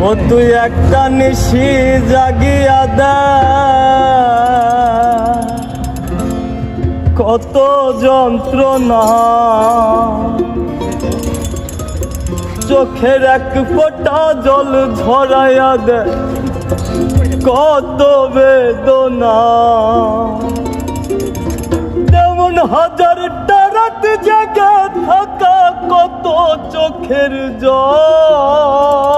ও তুই একটা নিশি জাগিয়া দে, কত যন্ত্রণা চোখের এক ফোঁটা জল ঝরাইয়া দে, কত বেদনা। যেমন হাজারটা রাত জেগে থাকা, কত চোখের জল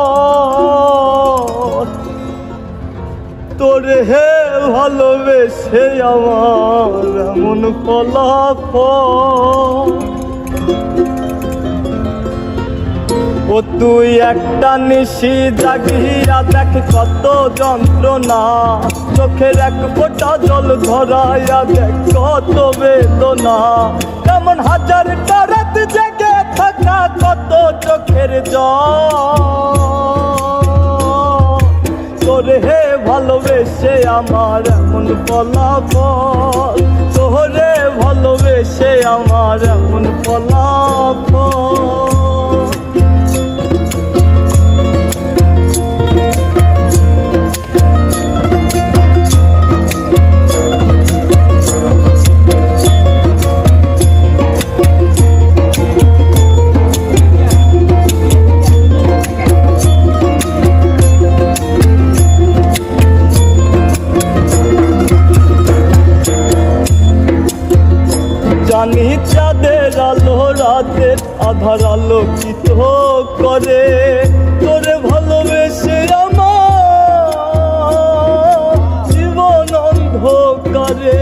তোরে হে ভালোবেসে আমার এমন ফলাফল। ও তুই একটা নিশি জাগিয়া দেখ, কত যন্ত্রণা চোখের এক ফোঁটা জল ধরাইয়া দেখ, কত বেদনা। তেমন হাজারটা রাত জেগে থাকা, কত চোখের জল তোরে হে ভালোবেসে আমার এমন ফলাফল, তোরে ভালোবেসে আমার এমন ফলাফল। জানি চাঁদের আলো রাতের আধার আলোকিত করে, তোরে ভালোবেসে আমার জীবন অন্ধকারে।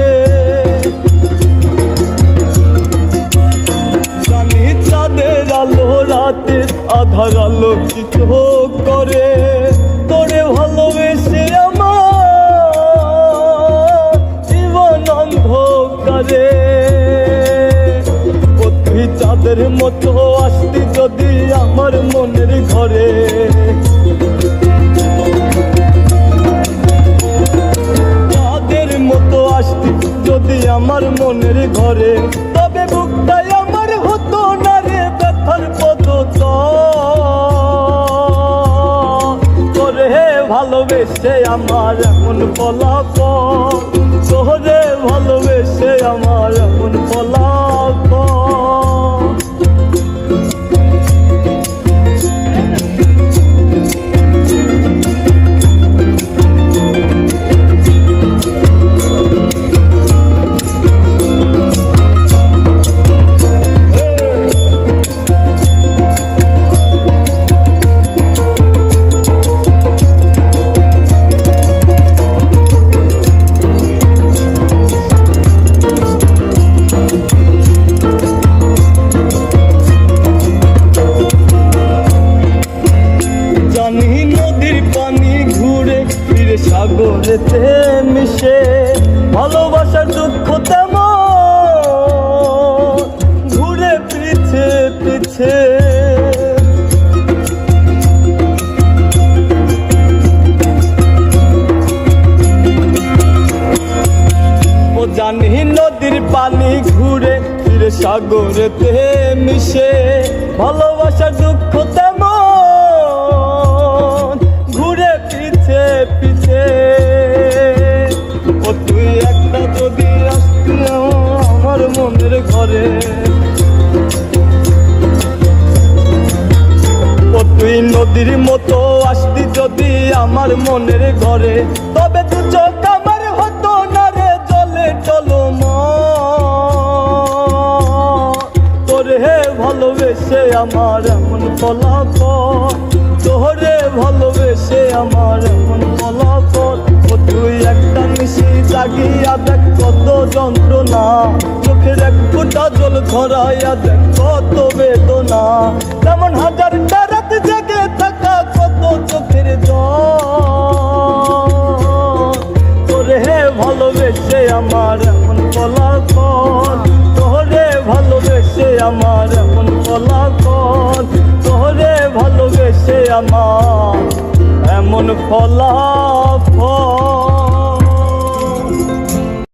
জানি চাঁদের আলো রাতের আধার আলোকিত করে, তোরে ভালোবেসে আমার জীবন অন্ধকারে। চাঁদের মতো আসতি যদি আমার মনের ঘরে, চাঁদের মতো আসতি যদি আমার মনের ঘরে, তবে বুকটাই আমার হতো না রে ব্যথার পদতল। তোরে ভালোবেসে আমার এমন ফলাফল, তোরে ভালোবেসে আমার এমন ফলাফল। সাগরেতে মিশে ভালোবাসার দুঃখ তেমন ঘুরে পিছে পিছে। ও জানি নদীর পানি ঘুরে ফিরে সাগরেতে মিশে ভালোবাসার দুঃখ তেমন ঘুরে পিছে পিছে। ও তুই একটা যদি আসতি আমার মনের ঘরে, ও তুই নদীর মতো আসতি যদি আমার মনের ঘরে, তবে দু চোখ আমার হতো না রে জলে টলমল। তোরে ভালোবেসে আমার এমন ফলাফল, তোরে ভালোবেসে আমার এমন ফলাফল। ও তুই একটা নিশি জাগিয়া দেখ কত যন্ত্রণা, চোখের এক ফোঁটা জল ধরাইয়া দেখ কত বেদনা। তেমন হাজারটা রাত জেগে থাকা কত চোখের জল, তোরে ভালোবেসে আমার এমন ফলাফল, তোরে ভালোবেসে আমার এমন ফলাফল, তোরে ভালোবেসে আমার এমন ফলাফল।